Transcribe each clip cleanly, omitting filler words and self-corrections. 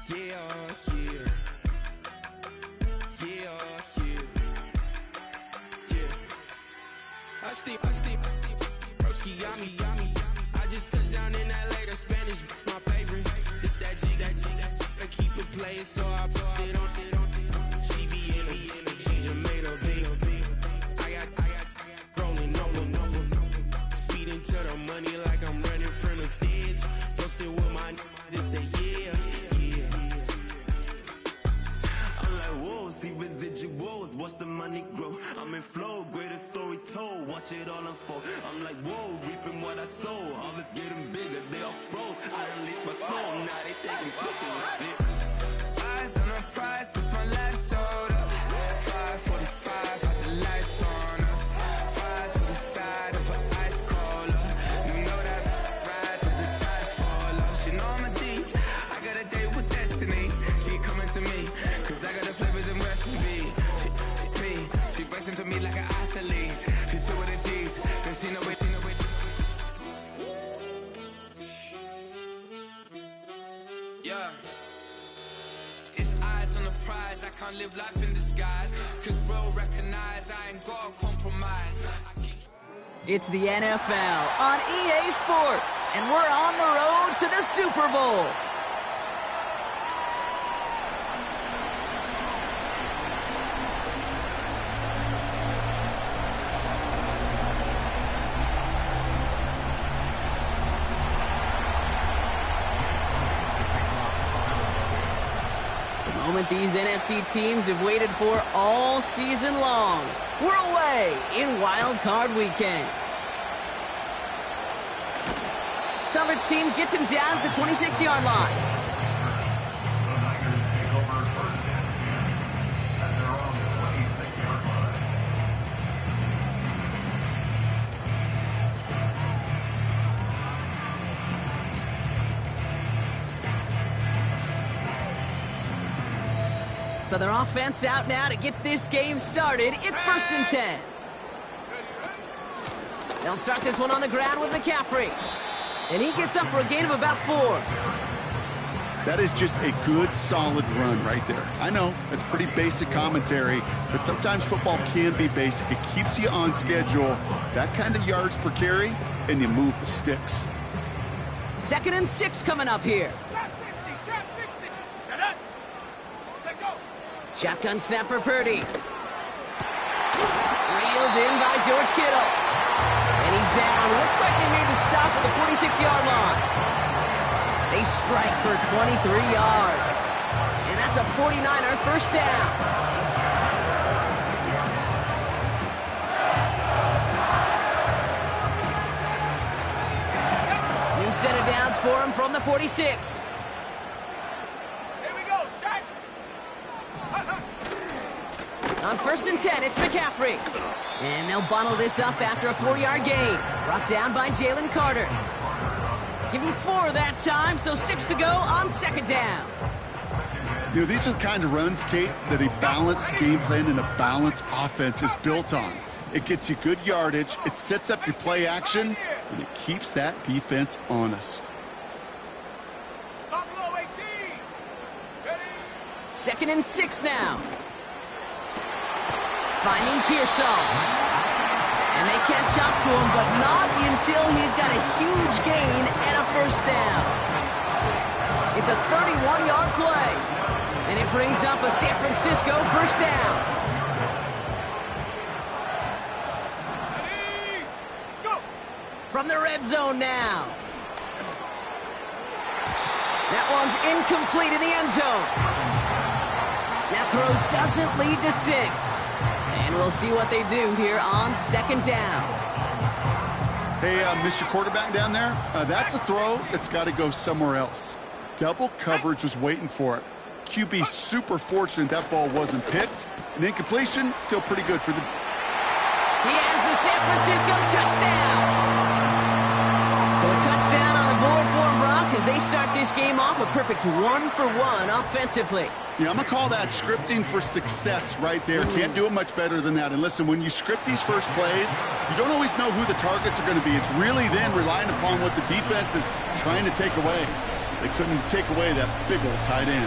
I just touched down in LA, the Spanish, my favorite. It's that G, I keep it playing, so I put it on. She be in the she's made a big. I got rolling over, speeding to the money like I'm running from the feds. Posted with my this say yeah. I'm like, whoa, see residuals, watch the money grow. I'm in flow, greatest story told, watch it all unfold. I'm like, whoa, reaping what I sow. All this getting bigger, they all froze. I released my soul, now they taking pictures of it. Eyes on the prize, it's my last soda. 5:45, had the lights on us. Fries for the side of an ice cola. You know that ride till the tires fall off. She know I'm a D, I got a date with destiny. She coming to me, cause I got the flavors and recipe. She racing to me like an athlete. She two with the G's, then she know it. Yeah. It's eyes on the prize, I can't live life in disguise. Cause bro recognize I ain't gotta compromise. It's the NFL on EA Sports, and we're on the road to the Super Bowl. These NFC teams have waited for all season long. We're away in Wild Card Weekend. Coverage team gets him down at the 26-yard line. So their offense out now to get this game started. It's 1st and 10. They'll start this one on the ground with McCaffrey. And he gets up for a gain of about 4. That is just a good, solid run right there. I know, that's pretty basic commentary, but sometimes football can be basic. It keeps you on schedule, that kind of yards per carry, and you move the sticks. 2nd and 6 coming up here. Shotgun snap for Purdy. Reeled in by George Kittle. And he's down. Looks like they made the stop at the 46-yard line. They strike for 23 yards. And that's a 49er first down. New set of downs for him from the 46. On 1st and 10, it's McCaffrey. And they'll bundle this up after a 4-yard gain. Brought down by Jalen Carter. Give him 4 that time, so 6 to go on 2nd down. You know, these are the kind of runs, Kate, that a balanced game plan and a balanced offense is built on. It gets you good yardage, it sets up your play action, and it keeps that defense honest. 2nd and 6 now. Finding Pearsall. And they catch up to him, but not until he's got a huge gain and a first down. It's a 31-yard play. And it brings up a San Francisco first down. From the red zone now. That one's incomplete in the end zone. That throw doesn't lead to 6. And we'll see what they do here on 2nd down. Hey, Mr. Quarterback down there, that's a throw that's got to go somewhere else. Double coverage was waiting for it. QB super fortunate that ball wasn't picked. An incompletion, still pretty good for the... He has the San Francisco touchdown. So a touchdown on the board for him, Brock, as they start this game off a perfect 1-for-1 offensively. Yeah, I'm going to call that scripting for success right there. Can't do it much better than that. And listen, when you script these first plays, you don't always know who the targets are going to be. It's really then relying upon what the defense is trying to take away. They couldn't take away that big old tight end.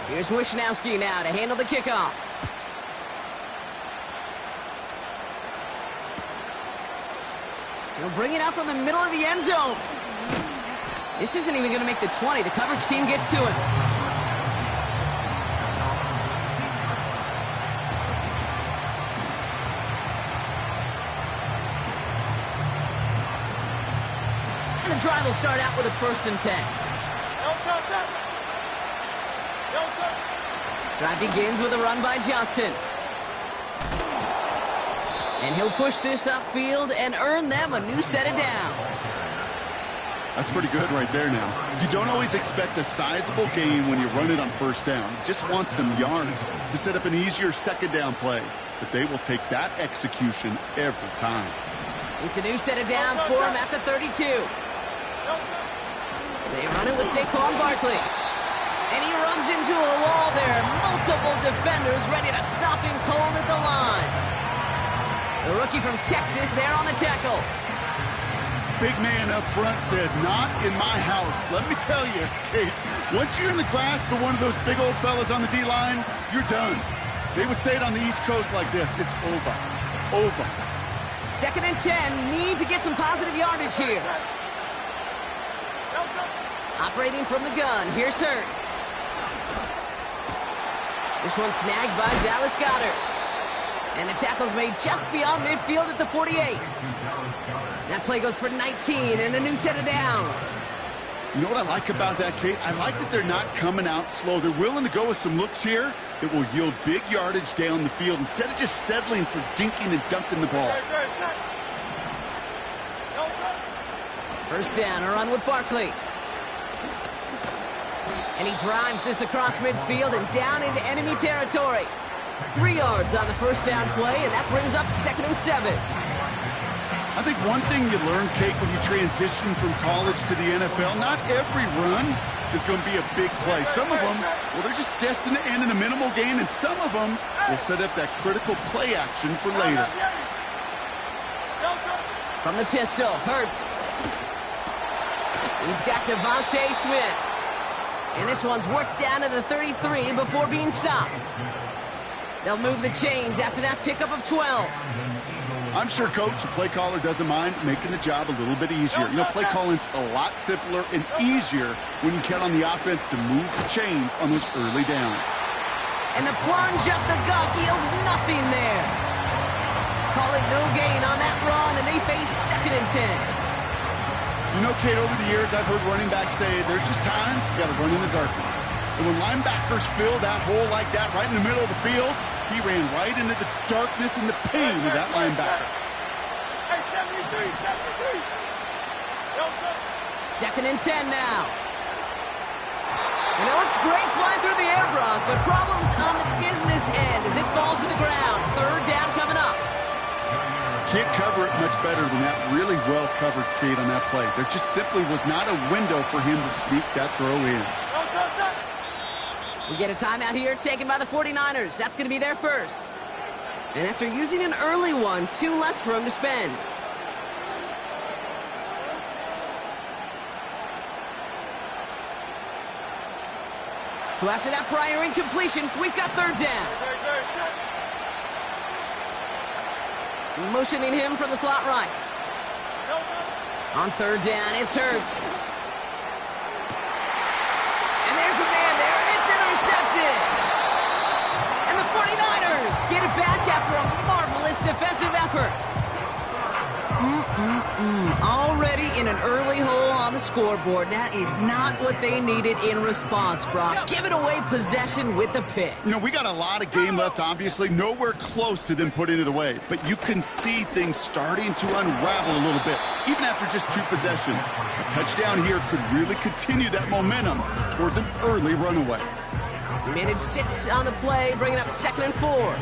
Here's Wisnowski now to handle the kickoff. He'll bring it out from the middle of the end zone. This isn't even going to make the 20. The coverage team gets to him. And the drive will start out with a 1st and 10. Drive begins with a run by Johnson. And he'll push this upfield and earn them a new set of downs. That's pretty good right there now. You don't always expect a sizable gain when you run it on 1st down. You just want some yards to set up an easier 2nd down play. But they will take that execution every time. It's a new set of downs for him at the 32. They run it with Saquon Barkley. And he runs into a wall there. Multiple defenders ready to stop him cold at the line. The rookie from Texas there on the tackle. Big man up front said, "Not in my house." Let me tell you, Kate, once you're in the grasp of one of those big old fellas on the D-line, you're done. They would say it on the East Coast like this: it's over. Over. 2nd and 10. Need to get some positive yardage here. Operating from the gun. Here's Hurts. This one snagged by Dallas Goedert. And the tackle's made just beyond midfield at the 48. That play goes for 19 and a new set of downs. You know what I like about that, Kate? I like that they're not coming out slow. They're willing to go with some looks here that will yield big yardage down the field instead of just settling for dinking and dunking the ball. 1st down, a run with Barkley. And he drives this across midfield and down into enemy territory. 3 yards on the 1st down play, and that brings up 2nd and 7. I think one thing you learn, Kate, when you transition from college to the NFL, not every run is going to be a big play. Some of them, well, they're just destined to end in a minimal gain, and some of them will set up that critical play action for later. From the pistol, Hurts. He's got Devontae Smith. And this one's worked down to the 33 before being stopped. They'll move the chains after that pickup of 12. I'm sure, Coach, the play caller doesn't mind making the job a little bit easier. You know, play calling's a lot simpler and easier when you count on the offense to move the chains on those early downs. And the plunge up the gut yields nothing there. Call it no gain on that run, and they face 2nd and 10. You know, Kate, over the years, I've heard running backs say there's just times you got to run in the darkness. And when linebackers fill that hole like that right in the middle of the field, he ran right into the darkness and the pain of that linebacker. 2nd and 10 now. And it looks great flying through the air, Brock, but problems on the business end as it falls to the ground. 3rd down coming up. Can't cover it much better than that really well-covered Kate on that play. There just simply was not a window for him to sneak that throw in. We get a timeout here taken by the 49ers. That's going to be their 1st. And after using an early one, 2 left for him to spend. So after that prior incompletion, we've got 3rd down. Motioning him from the slot right. On 3rd down, it's Hurts. And there's a man there. It's intercepted. And the 49ers get it back after a marvelous defensive effort. Already in an early hole on the scoreboard. That is not what they needed in response, Brock. Giving away possession with the pick. You know, we got a lot of game left, obviously. Nowhere close to them putting it away. But you can see things starting to unravel a little bit, even after just 2 possessions. A touchdown here could really continue that momentum towards an early runaway. He managed 6 on the play, bringing up 2nd and 4.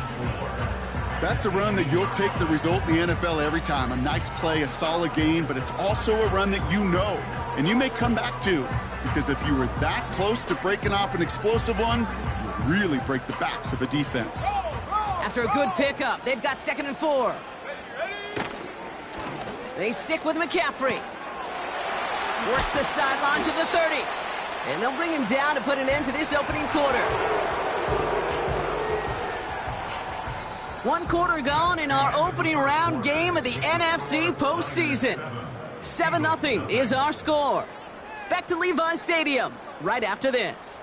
That's a run that you'll take the result in the NFL every time. A nice play, a solid gain, but it's also a run that you know, and you may come back to, because if you were that close to breaking off an explosive one, you really break the backs of a defense. After After a good pickup, they've got 2nd and 4. They stick with McCaffrey. Works the sideline to the 30. And they'll bring him down to put an end to this opening quarter. 1 quarter gone in our opening round game of the NFC postseason. 7-0 is our score. Back to Levi's Stadium right after this.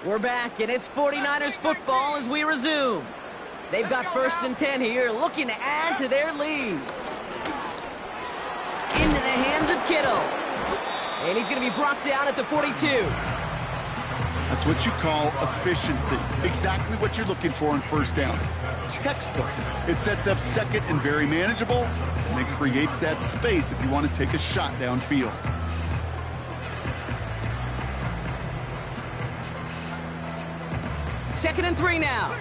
We're back, and it's 49ers football as we resume. They've got 1st and 10 here, looking to add to their lead. Into the hands of Kittle. And he's going to be brought down at the 42. That's what you call efficiency. Exactly what you're looking for on 1st down. Textbook. It sets up 2nd and very manageable, and it creates that space if you want to take a shot downfield. Second and 3 now.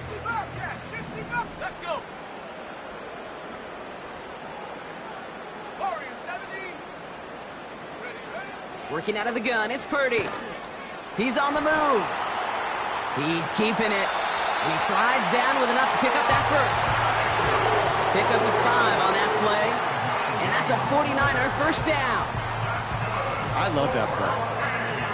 60 back. Let's go. Warrior 70. Ready. Working out of the gun, it's Purdy. He's on the move. He's keeping it. And he slides down with enough to pick up that first. Pick up a 5 on that play. And that's a 49er 1st down. I love that play.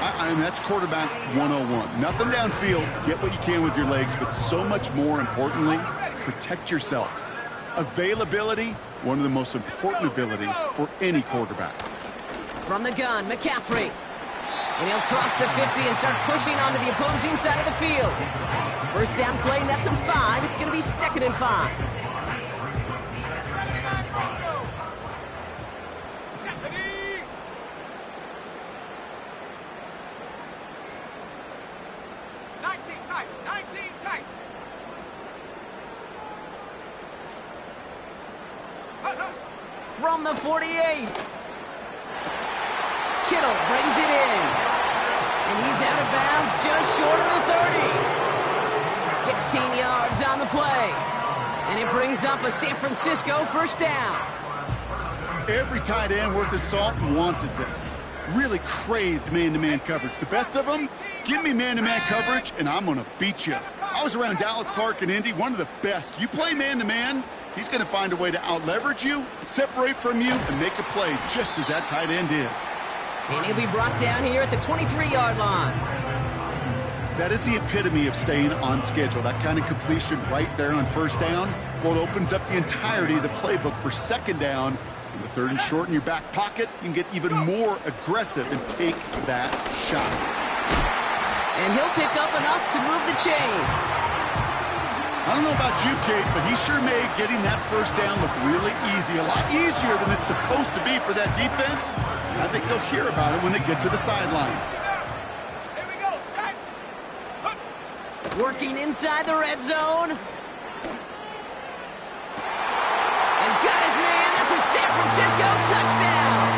I mean, that's quarterback 101. Nothing downfield. Get what you can with your legs, but so much more importantly, protect yourself. Availability, one of the most important abilities for any quarterback. From the gun, McCaffrey. And he'll cross the 50 and start pushing onto the opposing side of the field. 1st down play, nets him 5. It's going to be 2nd and 5. From the 48. Kittle brings it in. And he's out of bounds just short of the 30. 16 yards on the play. And it brings up a San Francisco 1st down. Every tight end worth his salt wanted this. Really craved man-to-man coverage. The best of them, give me man-to-man coverage, and I'm going to beat you. I was around Dallas Clark and Indy, one of the best. You play man-to-man, he's going to find a way to out-leverage you, separate from you, and make a play just as that tight end did. And he'll be brought down here at the 23-yard line. That is the epitome of staying on schedule. That kind of completion right there on 1st down, well, it opens up the entirety of the playbook for 2nd down. And the 3rd and short in your back pocket, you can get even more aggressive and take that shot. And he'll pick up enough to move the chains. I don't know about you, Kate, but he sure made getting that 1st down look really easy. A lot easier than it's supposed to be for that defense. I think they'll hear about it when they get to the sidelines. Here we go, set. Working inside the red zone. And got his man. That's a San Francisco touchdown.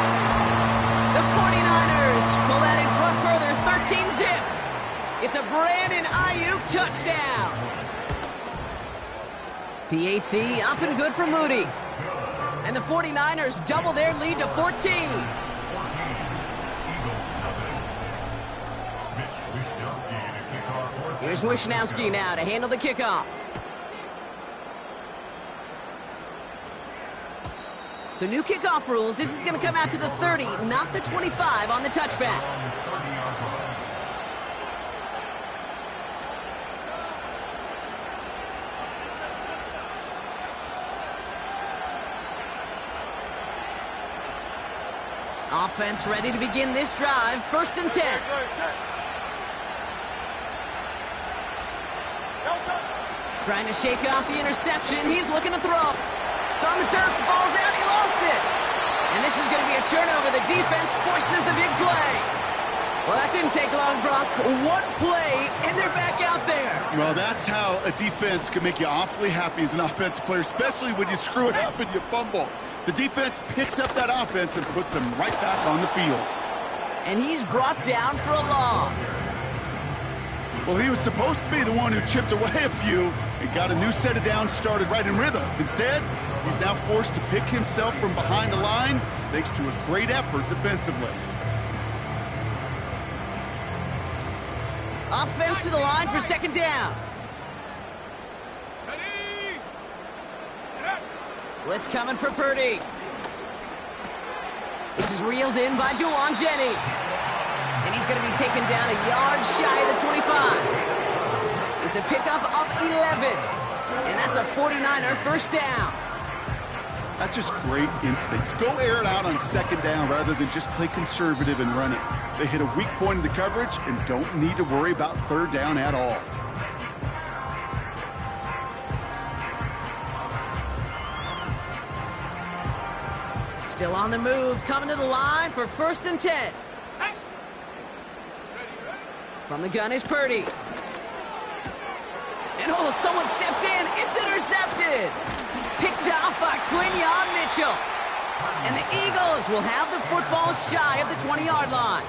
The 49ers pull that in front further, 13-zip. It's a Brandon Ayuk touchdown. PAT up and good for Moody. And the 49ers double their lead to 14. Here's Wishnowski now to handle the kickoff. So new kickoff rules. This is going to come out to the 30, not the 25 on the touchback. Offense ready to begin this drive. 1st and 10. Trying to shake off the interception. He's looking to throw. It's on the turf. The ball's out. He lost it. And this is going to be a turnover. The defense forces the big play. Well, that didn't take long, Brock. One play, and they're back out there. Well, that's how a defense can make you awfully happy as an offensive player, especially when you screw it up and you fumble. The defense picks up that offense and puts them right back on the field. And he's brought down for a loss. Well, he was supposed to be the one who chipped away a few, and got a new set of downs started right in rhythm. Instead, he's now forced to pick himself from behind the line thanks to a great effort defensively. Offense to the line for second down. Blitz coming for Purdy. This is reeled in by Juwan Jennings. And he's going to be taken down a yard shy of the 25. It's a pickup of 11. And that's a 49er first down. That's just great instincts. Go air it out on second down rather than just play conservative and run it. They hit a weak point in the coverage and don't need to worry about third down at all. Still on the move, coming to the line for 1st and 10. From the gun is Purdy. And oh, someone stepped in. It's intercepted. Picked off by Quinyon Mitchell. And the Eagles will have the football shy of the 20-yard line.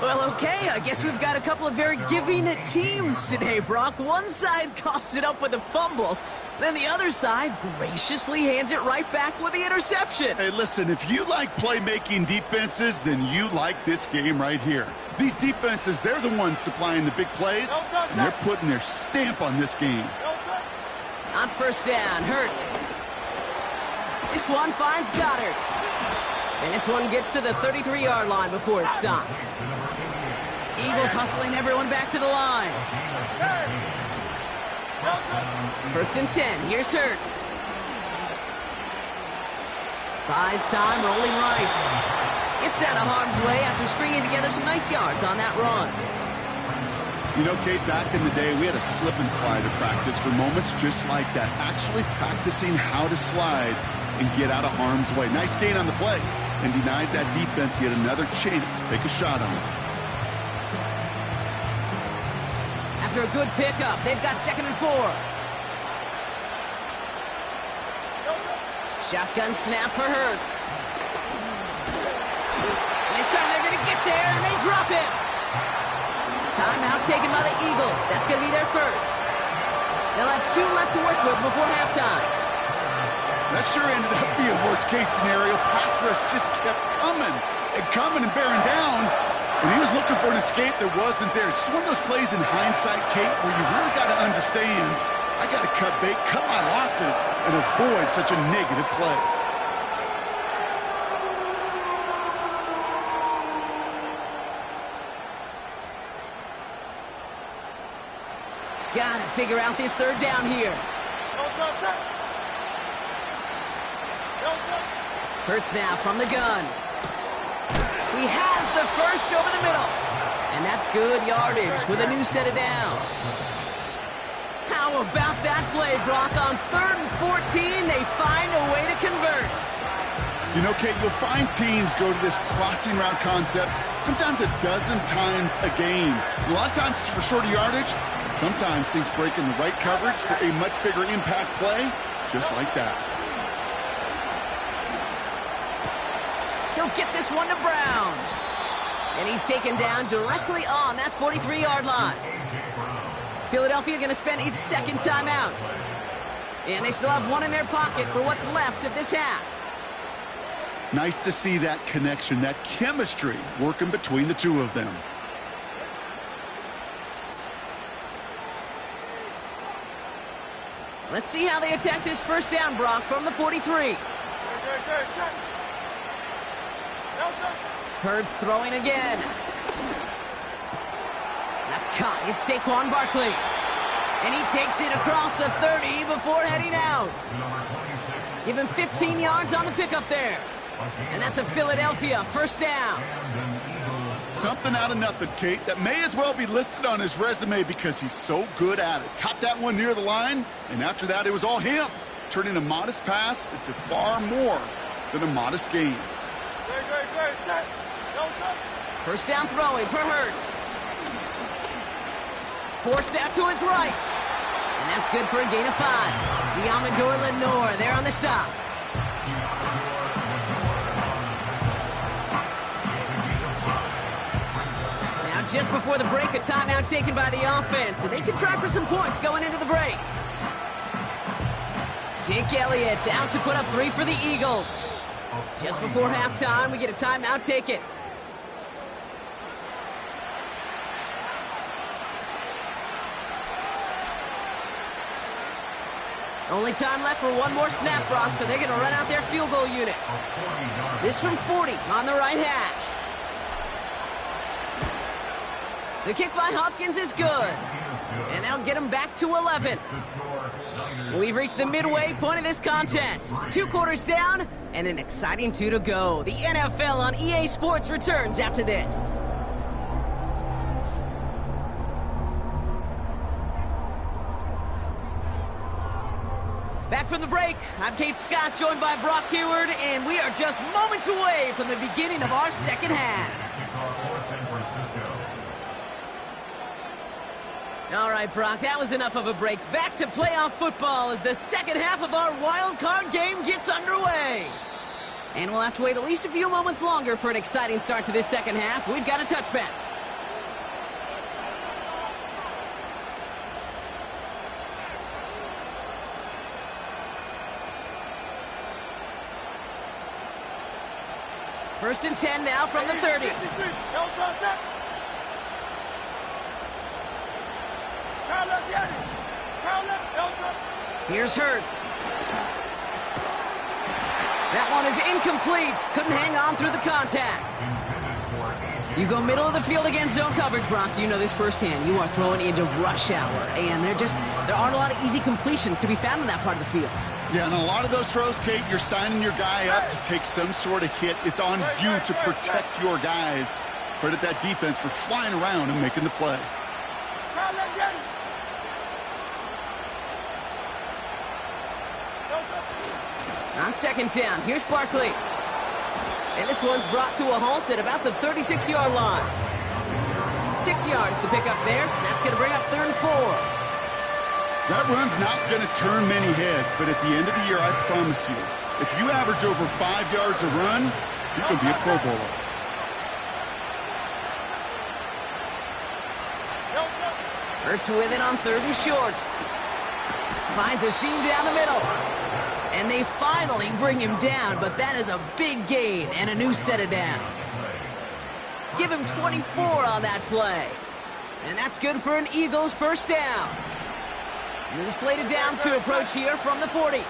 Well, okay, I guess we've got a couple of very giving teams today, Brock. One side coughs it up with a fumble. Then the other side graciously hands it right back with the interception. Hey, listen, if you like playmaking defenses, then you like this game right here. These defenses, they're the ones supplying the big plays, and they're putting their stamp on this game. On first down, Hurts. This one finds Goddard. And this one gets to the 33-yard line before it's stopped. Eagles hustling everyone back to the line. 1st and 10, here's Hurts. Buys time, rolling right. It's out of harm's way after stringing together some nice yards on that run. You know, Kate, back in the day, we had a slip and slide at practice for moments just like that. Actually practicing how to slide and get out of harm's way. Nice gain on the play, and denied that defense yet another chance to take a shot on it. After a good pickup, they've got 2nd and 4. Shotgun snap for Hurts. And this time they're going to get there, and they drop him. Timeout taken by the Eagles. That's going to be their first. They'll have 2 left to work with before halftime. That sure ended up being worst-case scenario. Pass rush just kept coming and bearing down. And he was looking for an escape that wasn't there. It's just one of those plays in hindsight, Kate, where you really got to understand, I got to cut bait, cut my losses, and avoid such a negative play. Got to figure out this third down here. Hurts now from the gun. He has the first over the middle. And that's good yardage with a new set of downs. How about that play, Brock? On 3rd and 14, they find a way to convert. You know, Kate, you'll find teams go to this crossing route concept sometimes a dozen times a game. A lot of times it's for shorter yardage, but sometimes things break in the right coverage for a much bigger impact play, just like that. He'll get this one to Brown. And he's taken down directly on that 43-yard line. Philadelphia going to spend its 2nd timeout. And they still have one in their pocket for what's left of this half. Nice to see that connection, that chemistry working between the two of them. Let's see how they attack this first down, Brock, from the 43. Hurts throwing again. That's caught. It's Saquon Barkley. And he takes it across the 30 before heading out. Give him 15 yards on the pickup there. And that's a Philadelphia first down. Something out of nothing, Kate, that may as well be listed on his resume because he's so good at it. Caught that one near the line, and after that, it was all him, turning a modest pass into far more than a modest gain. First down throwing for Hurts. Forced out to his right. And that's good for a gain of 5. Diamador Lenore there on the stop. Now Now, just before the break, a timeout taken by the offense, and they can try for some points going into the break. Jake Elliott out to put up 3 for the Eagles. Just before halftime, we get a timeout taken. Only time left for one more snap, Brock, so they're going to run out their field goal unit. This from 40 on the right hash. The kick by Hopkins is good. And that'll get them back to 11. We've reached the midway point of this contest. 2 quarters down and an exciting 2 to go. The NFL on EA Sports returns after this. Back from the break, I'm Kate Scott, joined by Brock Heward, and we are just moments away from the beginning of our second half. All right, Brock, that was enough of a break. Back to playoff football as the second half of our wild card game gets underway. And we'll have to wait at least a few moments longer for an exciting start to this second half. We've got a touchback. First and 10 now from the 30. Here's Hurts. That one is incomplete. Couldn't hang on through the contact. You go middle of the field against zone coverage, Brock. You know this firsthand. You are throwing into rush hour, and there aren't a lot of easy completions to be found in that part of the field. Yeah, and a lot of those throws, Kate, you're signing your guy up to take some sort of hit. It's on you to protect your guys. Credit that defense for flying around and making the play. On second down, here's Barkley. And this one's brought to a halt at about the 36-yard line. 6 yards to pick up there. That's going to bring up 3rd and 4. That run's not going to turn many heads, but at the end of the year, I promise you, if you average over 5 yards a run, you're going to be a Pro Bowler. Hurts with it on 3rd and short. Finds a seam down the middle. And they finally bring him down, but that is a big gain and a new set of downs. Give him 24 on that play. And that's good for an Eagles first down. New slate of downs to approach here from the 40.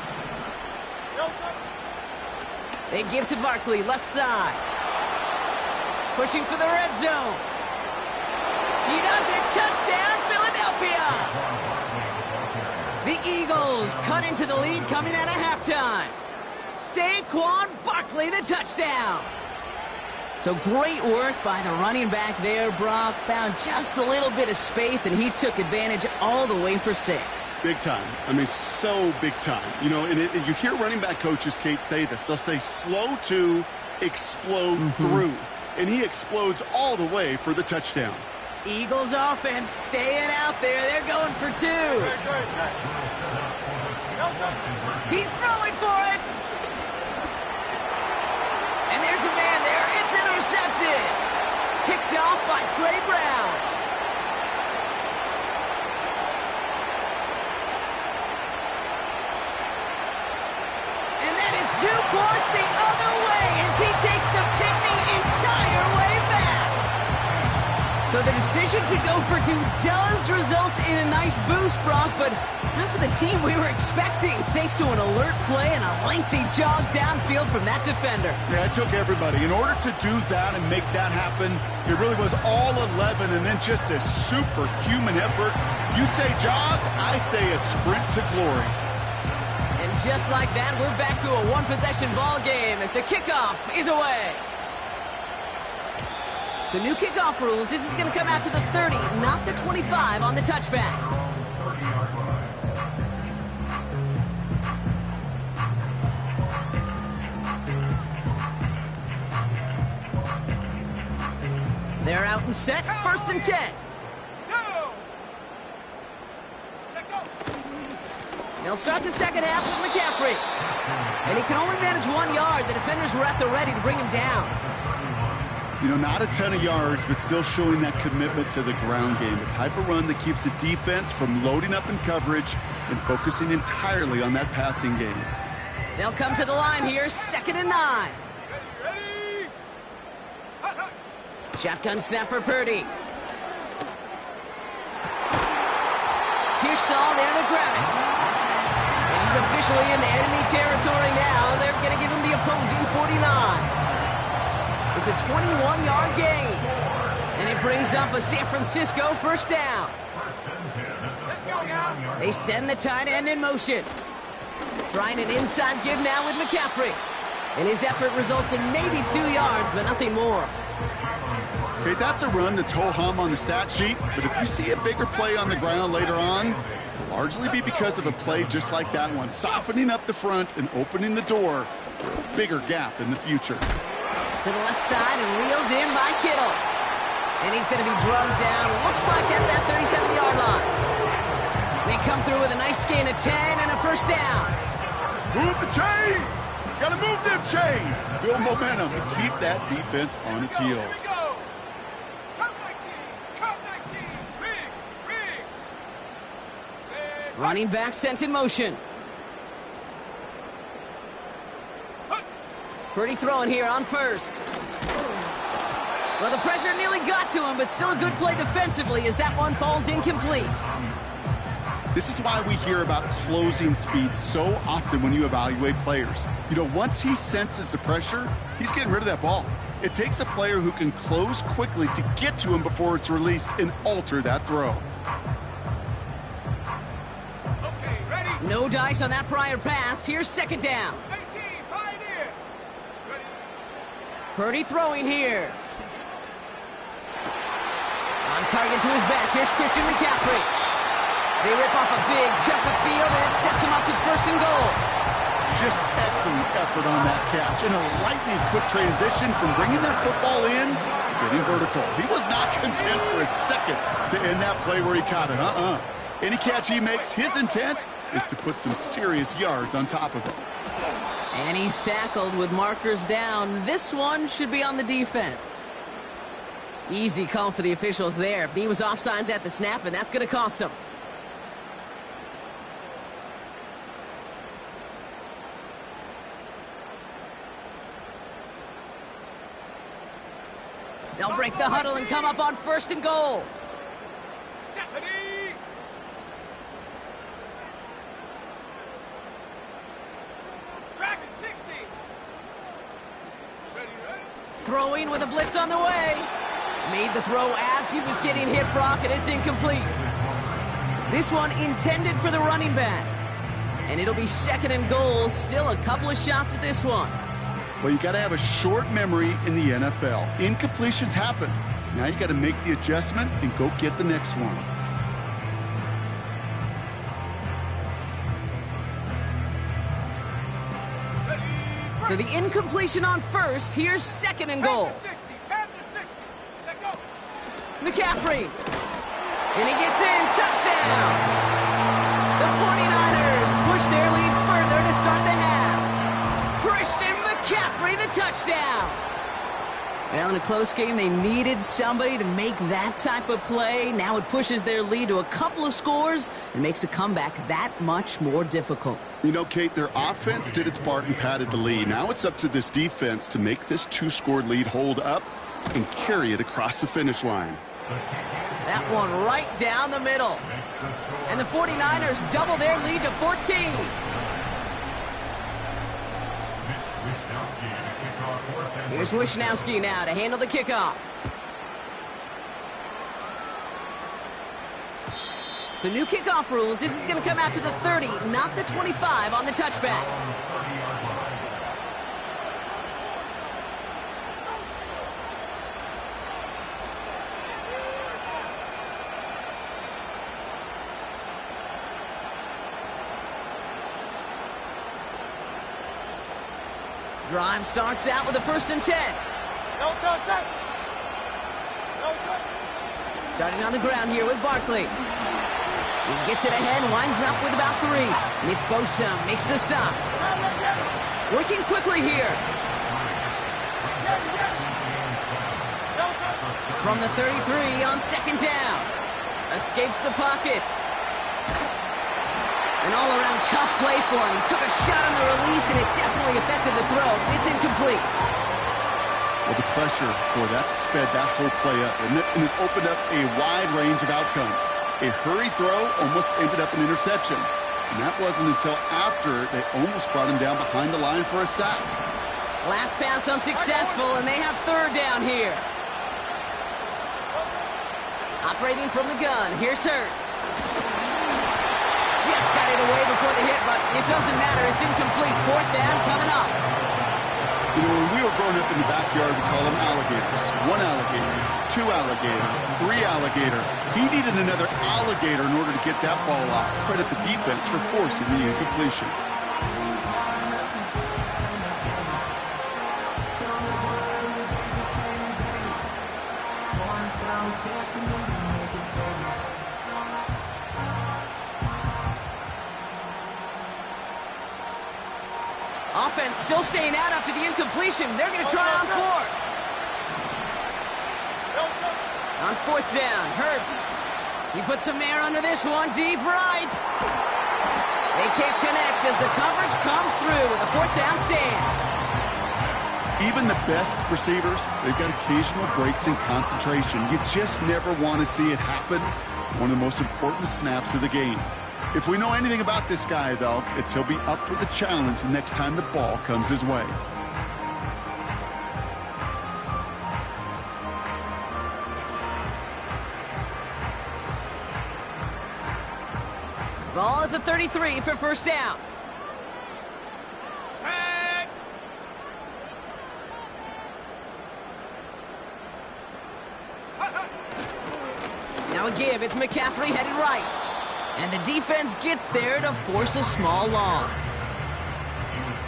They give to Barkley, left side. Pushing for the red zone. He does it, touchdown, Philadelphia! The Eagles cut into the lead coming out of halftime. Saquon Barkley, the touchdown. So great work by the running back there, Brock. Found just a little bit of space, and he took advantage all the way for 6. Big time. I mean, so big time. You know, and you hear running back coaches, Kate, say this. They'll say slow to explode through. And he explodes all the way for the touchdown. Eagles offense staying out there. They're going for 2. He's throwing for it. And there's a man there. It's intercepted. Picked off by Trey Brown. And that is 2 points the other way as he takes the pick the entire way back. So the decision to go for 2 does result in a nice boost, Brock, but not for the team we were expecting, thanks to an alert play and a lengthy jog downfield from that defender. Yeah, it took everybody. In order to do that and make that happen, it really was all 11 and then just a superhuman effort. You say jog, I say a sprint to glory. And just like that, we're back to a 1-possession ball game as the kickoff is away. So new kickoff rules. This is going to come out to the 30, not the 25 on the touchback. They're out and set. 1st and 10. They'll start the second half with McCaffrey. And he can only manage 1 yard. The defenders were at the ready to bring him down. You know, not a ton of yards, but still showing that commitment to the ground game. The type of run that keeps the defense from loading up in coverage and focusing entirely on that passing game. They'll come to the line here, 2nd and 9. Ready? Shotgun snap for Purdy. Pearsall there to grab it. And he's officially in enemy territory now. They're going to give him the opposing 49. It's a 21-yard gain. And it brings up a San Francisco first down. Let's go now. They send the tight end in motion. Trying an inside give now with McCaffrey. And his effort results in maybe 2 yards, but nothing more. Okay, that's a run that's ho-hum on the stat sheet, but if you see a bigger play on the ground later on, it'll largely be because of a play just like that one, softening up the front and opening the door for a bigger gap in the future. To the left side and reeled in by Kittle. And he's going to be drugged down, looks like at that 37-yard line. They come through with a nice gain of 10 and a first down. Move the chains! Gotta move them chains! Build momentum and keep that defense on its Here we heels. go. Cut 19. Cut 19. Riggs. Set. Running back sent in motion. Purdy throwing here on first. Well, the pressure nearly got to him, but still a good play defensively as that one falls incomplete. This is why we hear about closing speed so often when you evaluate players. You know, once he senses the pressure, he's getting rid of that ball. It takes a player who can close quickly to get to him before it's released and alter that throw. Okay, ready? No dice on that prior pass. Here's 2nd down. 18. Pioneer. Ready? Purdy throwing here. On target to his back. Here's Christian McCaffrey. They rip off a big chunk of field, and it sets him up with 1st and goal. Just excellent effort on that catch. And a lightning quick transition from bringing that football in to getting vertical. He was not content for a second to end that play where he caught it. Any catch he makes, his intent is to put some serious yards on top of it. And he's tackled with markers down. This one should be on the defense. Easy call for the officials there. He was offsides at the snap, and that's going to cost him. They'll break the huddle and come up on 1st and goal. Set. Ready? Track at 60. Ready? Throwing with a blitz on the way. Made the throw as he was getting hit, Brock, and it's incomplete. This one intended for the running back. And it'll be 2nd and goal. Still a couple of shots at this one. Well, you got to have a short memory in the NFL. Incompletions happen. Now you got to make the adjustment and go get the next one. So the incompletion on 1st. Here's 2nd and goal. Panther 60. Set go. McCaffrey. And he gets in. Touchdown. The 49ers push their lead further to start the half. Christian McCaffrey, the touchdown. Well, in a close game, they needed somebody to make that type of play. Now it pushes their lead to a couple of scores and makes a comeback that much more difficult. You know, Kate, their offense did its part and padded the lead. Now it's up to this defense to make this 2-score lead hold up and carry it across the finish line. That one right down the middle. And the 49ers double their lead to 14. Here's Wishnowski now to handle the kickoff. So new kickoff rules. This is going to come out to the 30, not the 25 on the touchback. Drive starts out with a 1st and 10. No contact. No contact. Starting on the ground here with Barkley. He gets it ahead, winds up with about 3. Nick Bosa makes the stop. Working quickly here. From the 33 on second down. Escapes the pocket. An all-around tough play for him. He took a shot on the release, and it definitely affected the throw. It's incomplete. Well, the pressure, boy, that sped that whole play up, and it opened up a wide range of outcomes. A hurried throw almost ended up an interception. And that wasn't until after they almost brought him down behind the line for a sack. Last pass unsuccessful, and they have third down here. Operating from the gun, here's Hurts. Just got it away before the hit, but it doesn't matter. It's incomplete. Fourth down coming up. You know, when we were growing up in the backyard, we call them alligators. One alligator, two alligator, three alligator. He needed another alligator in order to get that ball off. Credit the defense for forcing the incompletion. Offense still staying out after the incompletion. They're going to try on fourth. On fourth down, Hurts. He puts some air under this one, deep right. They can't connect as the coverage comes through with a fourth down stand. Even the best receivers, they've got occasional breaks in concentration. You just never want to see it happen. One of the most important snaps of the game. If we know anything about this guy, though, it's he'll be up for the challenge the next time the ball comes his way. Ball at the 33 for first down. Set. Now a give. It's McCaffrey headed right. And the defense gets there to force a small loss.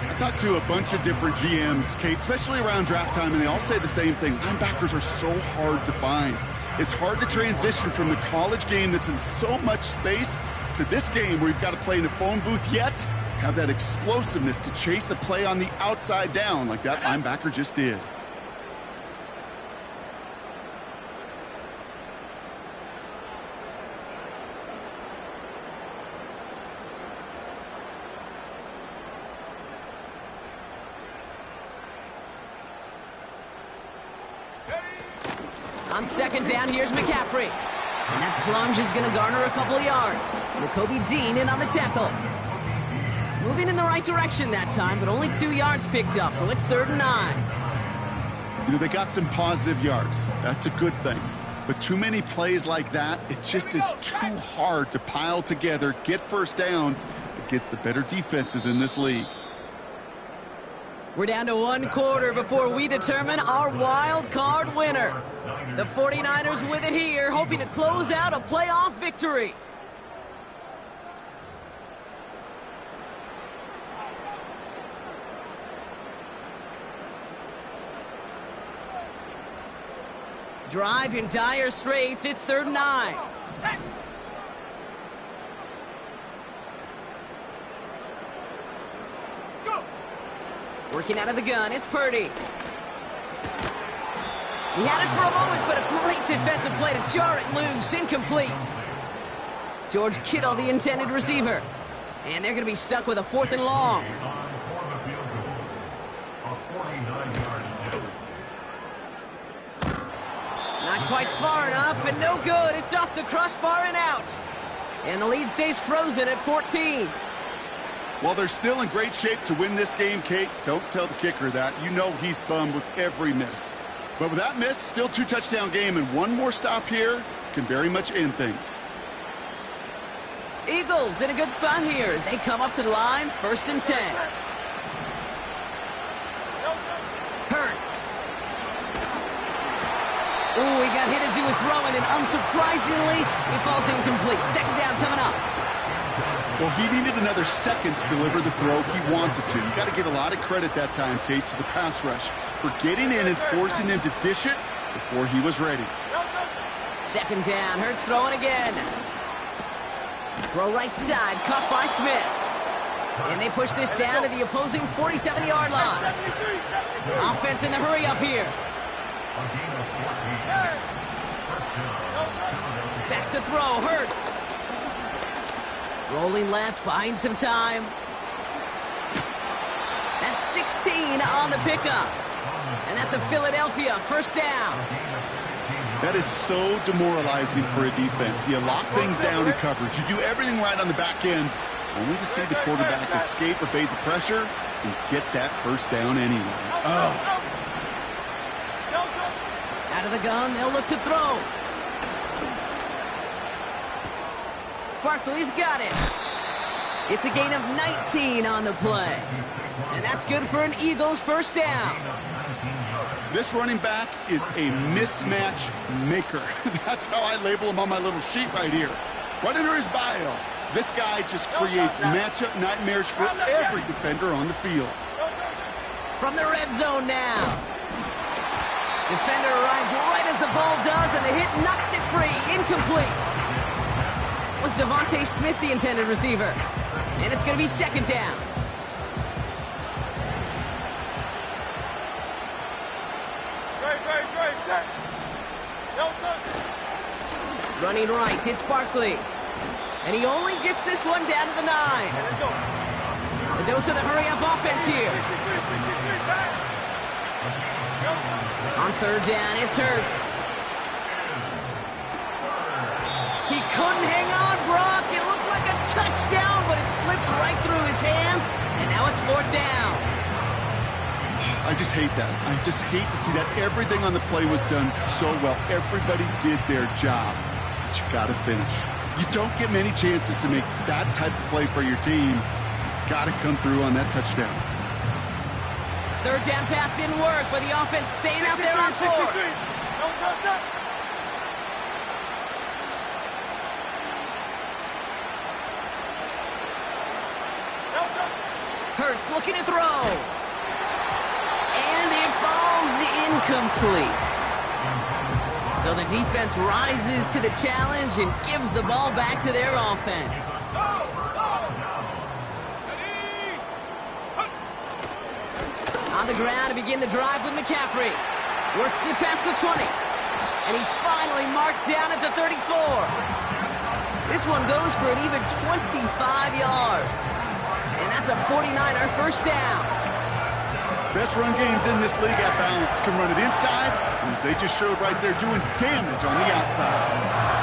I talked to a bunch of different GMs, Kate, especially around draft time, and they all say the same thing. Linebackers are so hard to find. It's hard to transition from the college game that's in so much space to this game where you've got to play in a phone booth, yet have that explosiveness to chase a play on the outside down like that linebacker just did. On second down, here's McCaffrey. And that plunge is going to garner a couple of yards. Nakobe Dean in on the tackle. Moving in the right direction that time, but only 2 yards picked up, so it's 3rd and 9. You know, they got some positive yards. That's a good thing. But too many plays like that, it just is too hard to pile together, get first downs against the better defenses in this league. We're down to 1 quarter before we determine our wild card winner. The 49ers with it here, hoping to close out a playoff victory. Drive in dire straits. It's 3rd and 9. Working out of the gun, it's Purdy. He had it for a moment, but a great defensive play to jar it loose. Incomplete. George Kittle, the intended receiver. And they're going to be stuck with a 4th and long. Not quite far enough, and no good. It's off the crossbar and out. And the lead stays frozen at 14. While they're still in great shape to win this game, Kate, don't tell the kicker that. You know he's bummed with every miss. But with that miss, still 2 touchdown game, and one more stop here can very much end things. Eagles in a good spot here as they come up to the line, 1st and 10. Hurts. Ooh, he got hit as he was throwing, and unsurprisingly, he falls incomplete. 2nd down coming up. Well, he needed another second to deliver the throw he wanted to. You got to give a lot of credit that time, Kate, to the pass rush for getting in and forcing him to dish it before he was ready. 2nd down, Hurts throwing again. Throw right side, caught by Smith. And they push this down to the opposing 47-yard line. Offense in the hurry up here. Back to throw, Hurts. Rolling left, buying some time. That's 16 on the pickup. And that's a Philadelphia first down. That is so demoralizing for a defense. You lock things down in coverage. You do everything right on the back end, only to see the quarterback escape, evade the pressure, and get that first down anyway. Oh. Out of the gun, they'll look to throw. Barkley's got it. It's a gain of 19 on the play. And that's good for an Eagles first down. This running back is a mismatch maker. That's how I label him on my little sheet right here. Right under his bio, this guy just creates matchup nightmares for every defender on the field. From the red zone now. Defender arrives right as the ball does, and the hit knocks it free. Incomplete. Was Devontae Smith the intended receiver? And it's going to be second down. Running right, it's Barkley. And he only gets this one down to the 9. A dose of the hurry-up offense here. On third down, it's Hurts. He couldn't hang on, Brock. It looked like a touchdown, but it slips right through his hands, and now it's fourth down. I just hate that. I just hate to see that. Everything on the play was done so well. Everybody did their job. But you got to finish. You don't get many chances to make that type of play for your team. You got to come through on that touchdown. Third down pass didn't work, but the offense staying out there on 4. Hurts looking to throw. And it falls incomplete. So the defense rises to the challenge and gives the ball back to their offense. On the ground to begin the drive with McCaffrey. Works it past the 20. And he's finally marked down at the 34. This one goes for an even 25 yards. And that's a 49er first down. Best run games in this league at balance. Can run it inside, and as they just showed right there, doing damage on the outside.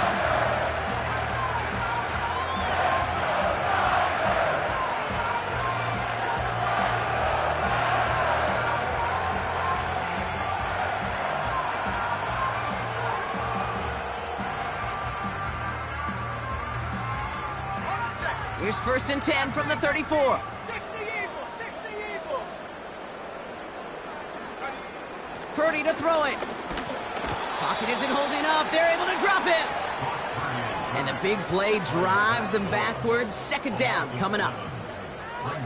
Here's first and 10 from the 34. 60 Eagles. Purdy to throw it. Pocket isn't holding up. They're able to drop it. And the big play drives them backwards. Second down coming up.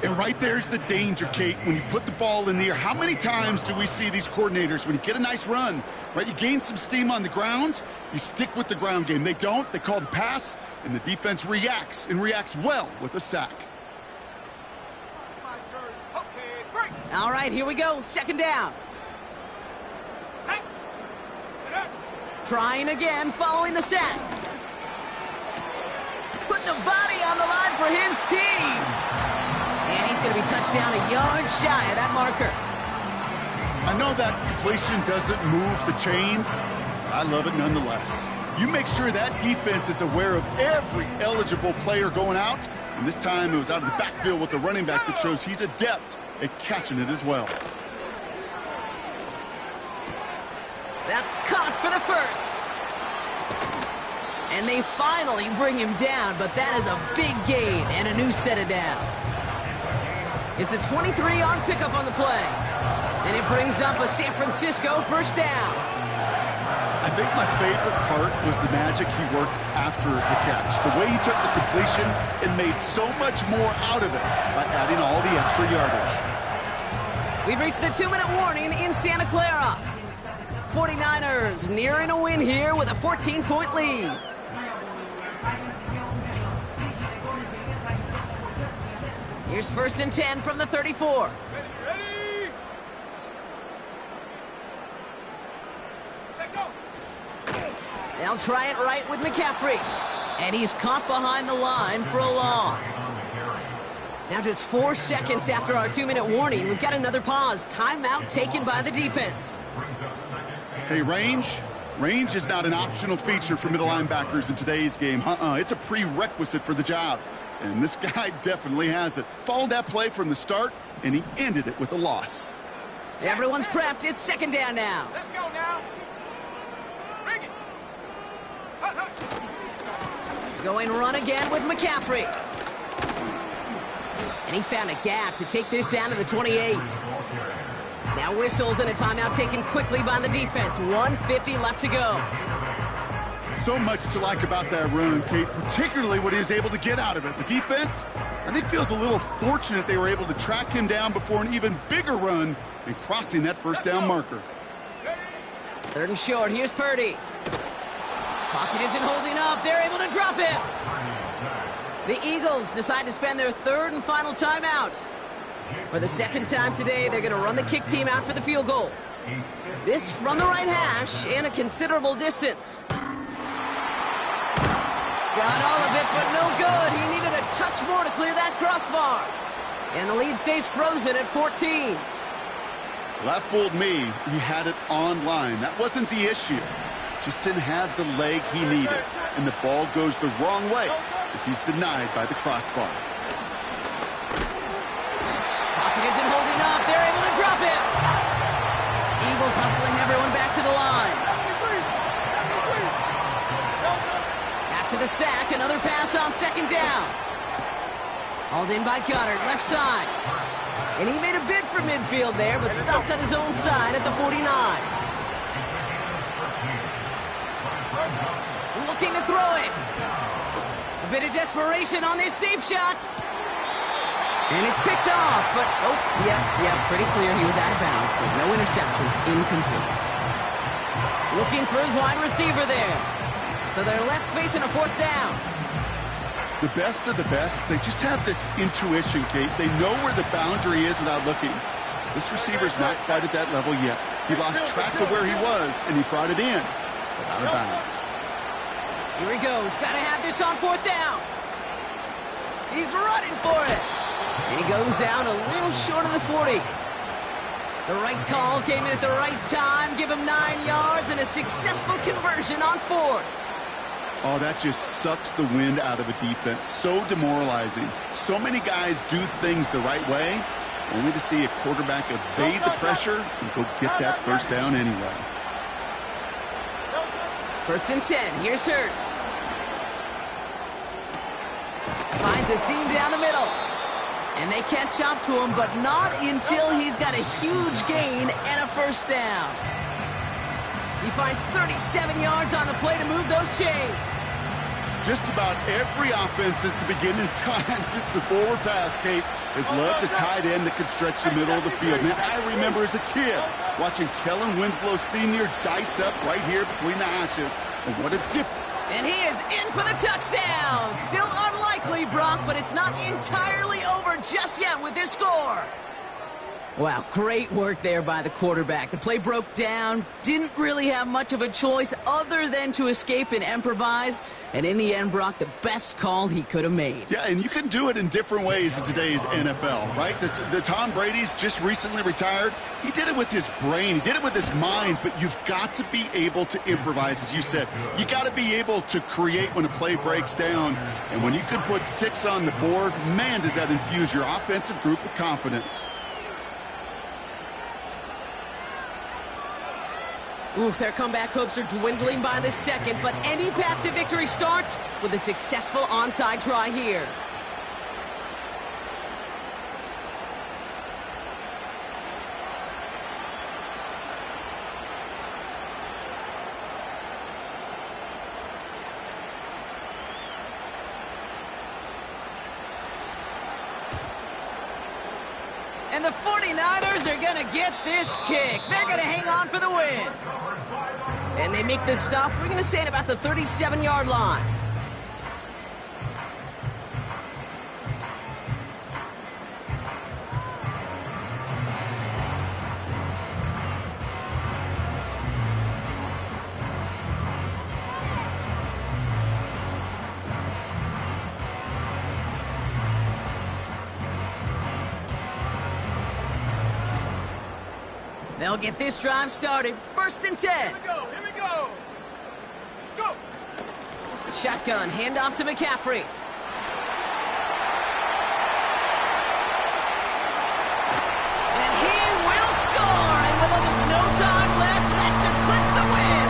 And right there's the danger, Kate, when you put the ball in the air. How many times do we see these coordinators, when you get a nice run, right, you gain some steam on the ground, you stick with the ground game. They don't. They call the pass, and the defense reacts, and reacts well with a sack. All right, here we go. Second down. Trying again following the sack. Putting the body on the line for his team. And he's going to be touched down a yard shy of that marker. I know that completion doesn't move the chains. I love it nonetheless. You make sure that defense is aware of every eligible player going out. And this time it was out of the backfield with the running back that shows he's adept at catching it as well. That's caught for the first. And they finally bring him down, but that is a big gain and a new set of downs. It's a 23-yard pickup on the play. And it brings up a San Francisco first down. I think my favorite part was the magic he worked after the catch. The way he took the completion and made so much more out of it by adding all the extra yardage. We've reached the 2-minute warning in Santa Clara. 49ers nearing a win here with a 14-point lead. Here's first and 10 from the 34. Ready? Set, go. They'll try it right with McCaffrey. And he's caught behind the line for a loss. Now just 4 seconds after our 2-minute warning, we've got another pause. Timeout taken by the defense. Hey, range is not an optional feature for middle linebackers in today's game. It's a prerequisite for the job. And this guy definitely has it. Followed that play from the start, and he ended it with a loss. Everyone's prepped. It's second down now. Let's go now. Bring it. Going run again with McCaffrey. And he found a gap to take this down to the 28. Now whistles and a timeout taken quickly by the defense. 1:50 left to go. So much to like about that run, Kate, particularly what he was able to get out of it. The defense, I think, feels a little fortunate they were able to track him down before an even bigger run and crossing that first down marker. 3rd and short. Here's Purdy. Pocket isn't holding up. They're able to drop him. The Eagles decide to spend their 3rd and final timeout. For the 2nd time today, they're going to run the kick team out for the field goal. This from the right hash and a considerable distance. Got all of it, but no good. He needed a touch more to clear that crossbar. And the lead stays frozen at 14. Well, that fooled me. He had it on line. That wasn't the issue. Just didn't have the leg he needed. And the ball goes the wrong way as he's denied by the crossbar. Pocket isn't holding up. They're able to drop him. Eagles hustling everyone back to the line. After the sack, another pass on 2nd down. Hauled in by Goddard, left side. And he made a bid for midfield there, but stopped on his own side at the 49. Looking to throw it. A bit of desperation on this deep shot. And it's picked off, but, pretty clear he was out of bounds, so no interception, incomplete. Looking for his wide receiver there. So they're left facing a 4th down. The best of the best, they just have this intuition, Kate. They know where the boundary is without looking. This receiver's not quite at that level yet. He lost track of where he was, and he brought it in, but out of bounds. Here he goes. Got to have this on 4th down. He's running for it. And he goes out a little short of the 40. The right call came in at the right time. Give him 9 yards and a successful conversion on 4th. Oh, that just sucks the wind out of a defense. So demoralizing. So many guys do things the right way, only to see a quarterback evade the pressure and go get that first down anyway. 1st and 10. Here's Hurts. Finds a seam down the middle. And they catch up to him, but not until he's got a huge gain and a first down. He finds 37 yards on the play to move those chains. Just about every offense since the beginning of time, since the forward pass, Kate, has loved a tight end that could stretch the middle of the field. Man, I remember as a kid watching Kellen Winslow Sr. dice up right here between the hashes. And what a difference. And he is in for the touchdown. Still unlikely, Brock, but it's not entirely over just yet with this score. Wow, great work there by the quarterback. The play broke down, didn't really have much of a choice other than to escape and improvise. And in the end, Brock, the best call he could have made. Yeah, and you can do it in different ways in today's NFL, right? The Tom Brady's just recently retired. He did it with his brain. He did it with his mind, but you've got to be able to improvise, as you said. You got to be able to create when a play breaks down. And when you can put 6 on the board, man, does that infuse your offensive group with confidence. Oof, their comeback hopes are dwindling by the second, but any path to victory starts with a successful onside try here. And the 49ers are going to get this kick. They're going to hang on for the win. And they make this stop, we're going to say, at about the 37-yard line. They'll get this drive started. 1st and 10. Here we go. Go. Shotgun, handoff to McCaffrey. And he will score. And with almost no time left, that should clinch the win.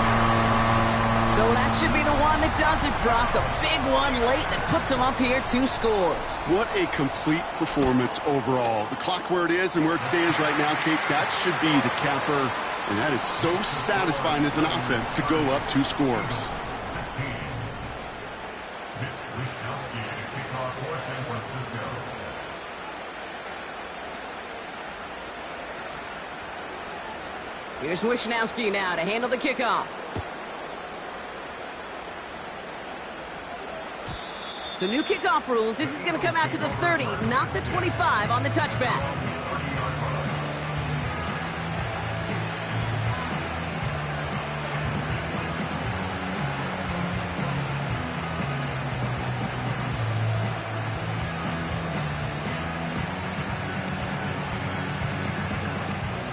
So that should be the one that does it, Brock. A big one late that puts him up here 2 scores. What a complete performance overall. The clock where it is and where it stands right now, Kate, that should be the capper. And that is so satisfying as an offense to go up 2 scores. Here's Wishnowski now to handle the kickoff. So new kickoff rules. This is going to come out to the 30, not the 25 on the touchback.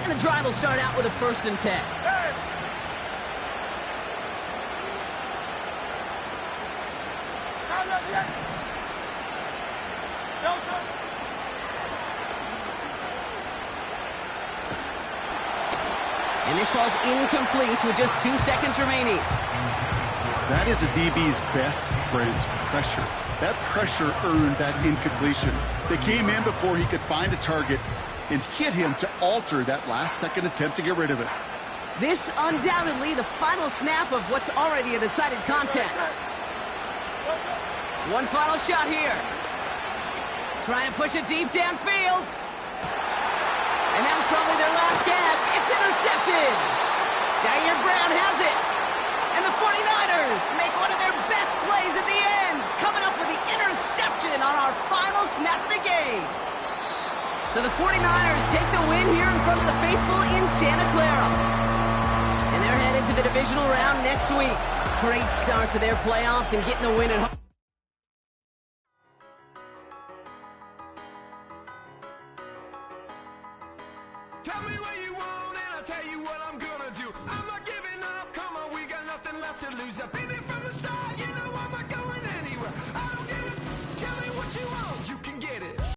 And the drive will start out with a 1st and 10. And this ball's incomplete with just 2 seconds remaining. That is a DB's best friend, pressure. That pressure earned that incompletion. They came in before he could find a target and hit him to alter that last-second attempt to get rid of it. This undoubtedly the final snap of what's already a decided contest. One final shot here. Trying to push it deep downfield. And that was probably their last gasp. It's intercepted. Jair Brown has it. And the 49ers make one of their best plays at the end, coming up with the interception on our final snap of the game. So the 49ers take the win here in front of the faithful in Santa Clara. And they're headed to the divisional round next week. Great start to their playoffs and getting the win at home. Tell me what you want and I'll tell you what I'm gonna do. I'm not giving up, come on, we got nothing left to lose. I've been there from the start.